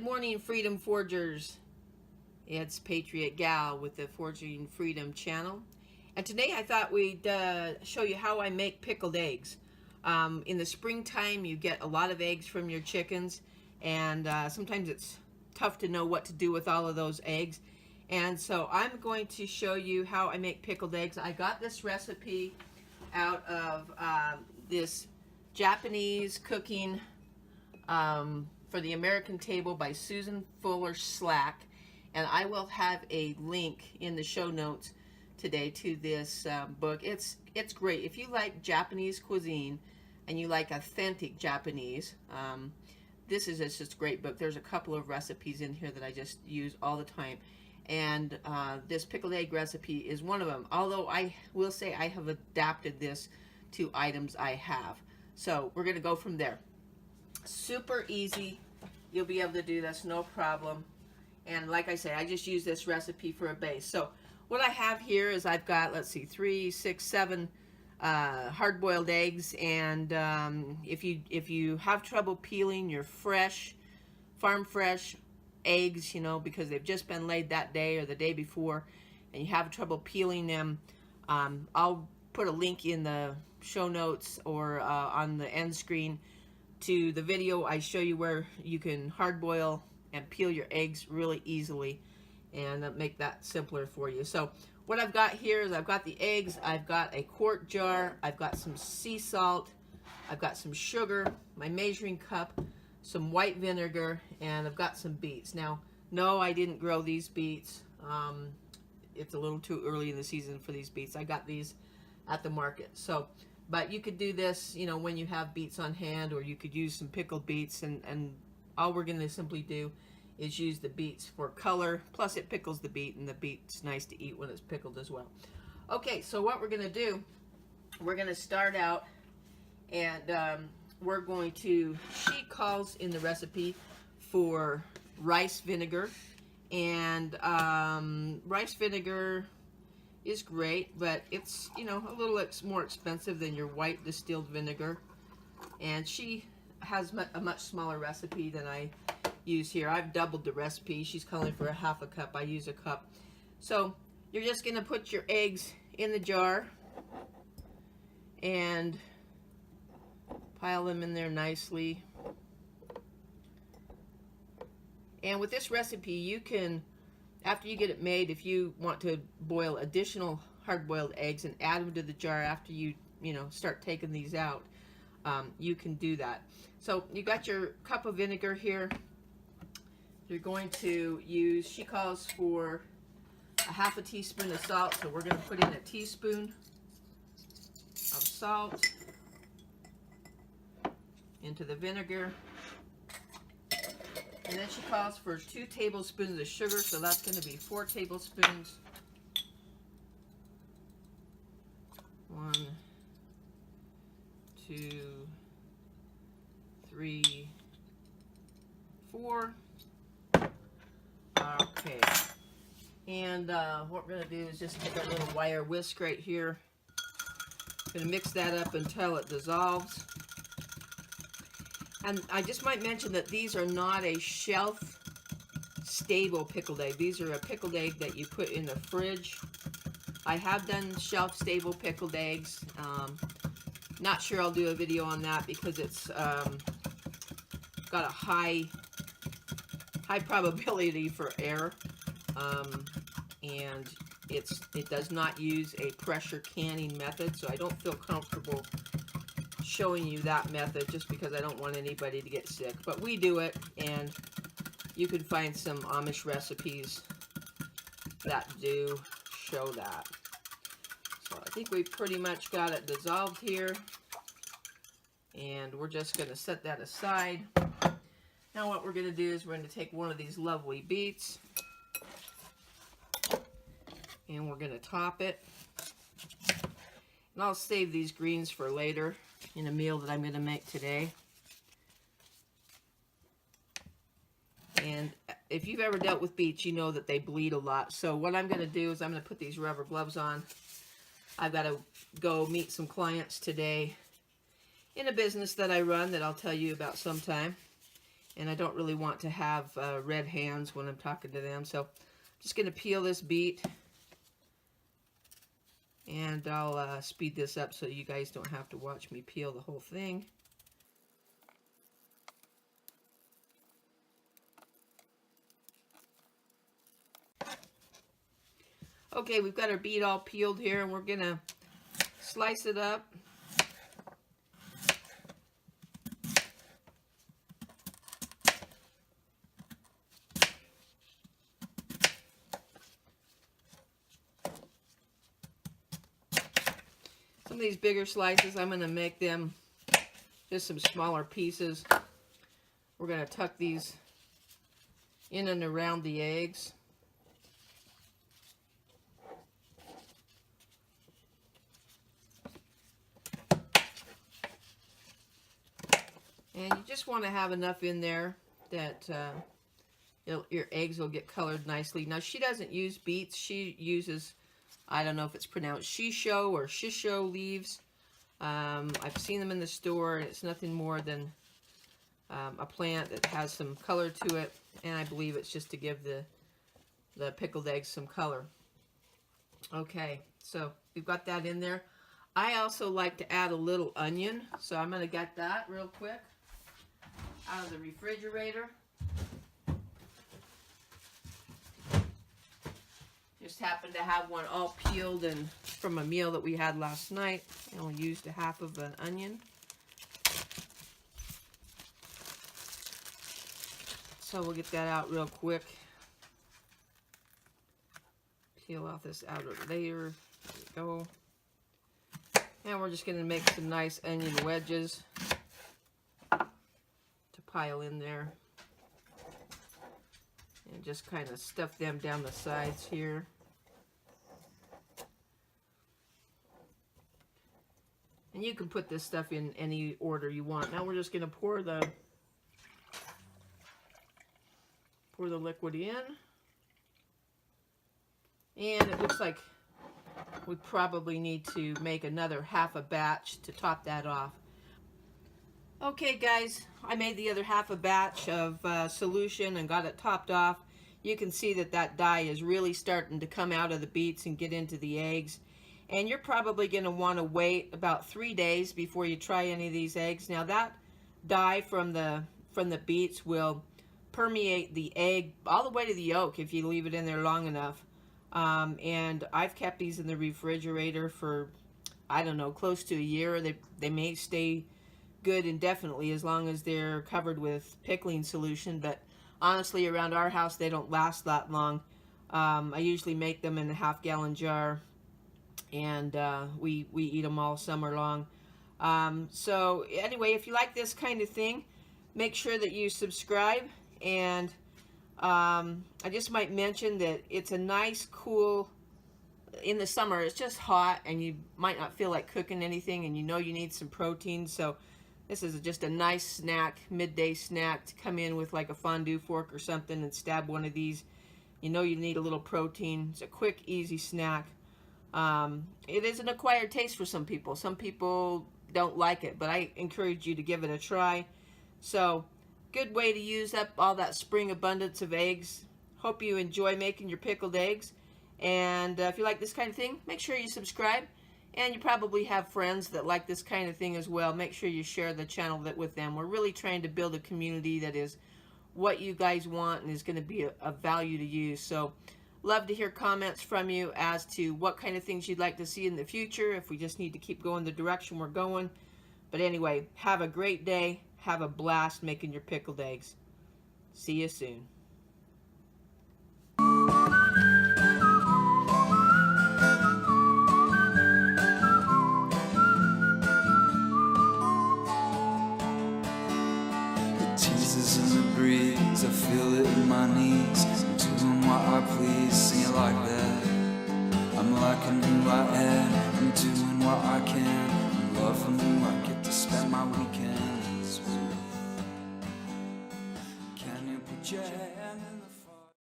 morning, Freedom Forgers. It's Patriot Gal with the Forging Freedom channel. And today I thought we'd show you how I make pickled eggs. In the springtime, you get a lot of eggs from your chickens, and sometimes it's tough to know what to do with all of those eggs. And so I'm going to show you how I make pickled eggs. I got this recipe out of this Japanese cooking for the American Table by Susan Fuller Slack, and I will have a link in the show notes today to this book. It's great if you like Japanese cuisine and you like authentic Japanese. This is just a great book. There's a couple of recipes in here that I just use all the time, and this pickled egg recipe is one of them, although I will say I have adapted this to items I have. So we're going to go from there. Super easy. You'll be able to do this, no problem. And like I say, I just use this recipe for a base. So what I have here is I've got, let's see, 3, 6, 7 hard-boiled eggs. And if you have trouble peeling your fresh, farm fresh eggs, you know, because they've just been laid that day or the day before, and you have trouble peeling them, I'll put a link in the show notes or on the end screen to the video. I show you where you can hard boil and peel your eggs really easily and make that simpler for you. So what I've got here is I've got the eggs, I've got a quart jar, I've got some sea salt, I've got some sugar, my measuring cup, some white vinegar, and I've got some beets. Now, no, I didn't grow these beets. It's a little too early in the season for these beets. I got these at the market. So, but you could do this, you know, when you have beets on hand, or you could use some pickled beets, and all we're going to simply do is use the beets for color, plus it pickles the beet, and the beet's nice to eat when it's pickled as well. Okay, so what we're going to do, we're going to start out, and we're going to, she calls in the recipe for rice vinegar, and rice vinegar is great, but it's, you know, a little more expensive than your white distilled vinegar. And she has a much smaller recipe than I use here. I've doubled the recipe. She's calling for a half a cup. I use a cup. So you're just going to put your eggs in the jar and pile them in there nicely. And with this recipe, you can, after you get it made, if you want to boil additional hard-boiled eggs and add them to the jar after you start taking these out, you can do that. So you got your cup of vinegar here. You're going to use, she calls for a half a teaspoon of salt, so we're going to put in a teaspoon of salt into the vinegar. And then she calls for 2 tablespoons of sugar, so that's going to be 4 tablespoons. 1, 2, 3, 4. Okay. And what we're going to do is just take our little wire whisk right here. Going to mix that up until it dissolves. And I just might mention that these are not a shelf-stable pickled egg. These are a pickled egg that you put in the fridge. I have done shelf-stable pickled eggs. Not sure I'll do a video on that because it's got a high probability for error, and it does not use a pressure canning method, so I don't feel comfortable showing you that method just because I don't want anybody to get sick. But we do it, and you can find some Amish recipes that do show that. So I think we've pretty much got it dissolved here, and we're just going to set that aside. Now what we're going to do is we're going to take one of these lovely beets, and we're going to top it. And I'll save these greens for later in a meal that I'm going to make today. And if you've ever dealt with beets, you know that they bleed a lot. So what I'm going to do is I'm going to put these rubber gloves on. I've got to go meet some clients today in a business that I run that I'll tell you about sometime. and I don't really want to have red hands when I'm talking to them. So I'm just going to peel this beet, and I'll speed this up so you guys don't have to watch me peel the whole thing. Okay, we've got our beet all peeled here, and we're going to slice it up. Some of these bigger slices, I'm going to make them just some smaller pieces. We're going to tuck these in and around the eggs. And you just want to have enough in there that your eggs will get colored nicely. Now, she doesn't use beets. She uses, I don't know if it's pronounced shisho or shisho leaves. I've seen them in the store, and it's nothing more than a plant that has some color to it. And I believe it's just to give the pickled eggs some color. Okay, so we've got that in there. I also like to add a little onion, so I'm going to get that real quick out of the refrigerator. Just happened to have one all peeled and from a meal that we had last night. I only used a half of an onion. So we'll get that out real quick. Peel off this outer layer. There we go. And we're just going to make some nice onion wedges to pile in there. And just kind of stuff them down the sides here. And you can put this stuff in any order you want. Now we're just going to pour the liquid in. And it looks like we probably need to make another half a batch to top that off. Okay guys, I made the other half a batch of solution and got it topped off. You can see that dye is really starting to come out of the beets and get into the eggs. And you're probably going to want to wait about 3 days before you try any of these eggs. Now that dye from the beets will permeate the egg all the way to the yolk if you leave it in there long enough. And I've kept these in the refrigerator for, I don't know, close to a year. They may stay good indefinitely as long as they're covered with pickling solution, but honestly around our house they don't last that long. I usually make them in a half-gallon jar, and we eat them all summer long. So anyway, if you like this kind of thing, make sure that you subscribe. And I just might mention that it's a nice, cool, in the summer it's just hot and you might not feel like cooking anything, and you know you need some protein. So this is just a nice snack, midday snack, to come in with like a fondue fork or something and stab one of these. You know you need a little protein. It's a quick, easy snack. It is an acquired taste for some people. Some people don't like it, but I encourage you to give it a try. So, good way to use up all that spring abundance of eggs. Hope you enjoy making your pickled eggs. And if you like this kind of thing, make sure you subscribe. And you probably have friends that like this kind of thing as well. Make sure you share the channel with them. We're really trying to build a community that is what you guys want and is going to be a value to you. So, love to hear comments from you as to what kind of things you'd like to see in the future, if we just need to keep going the direction we're going. But anyway, have a great day. Have a blast making your pickled eggs. See you soon. The teases in the breeze, I feel it in my knees. I'm doing what I please, sing it like that. I'm liking who I am, I'm doing what I can. I'm loving who I get to spend my weekends with. Can you put your hand in the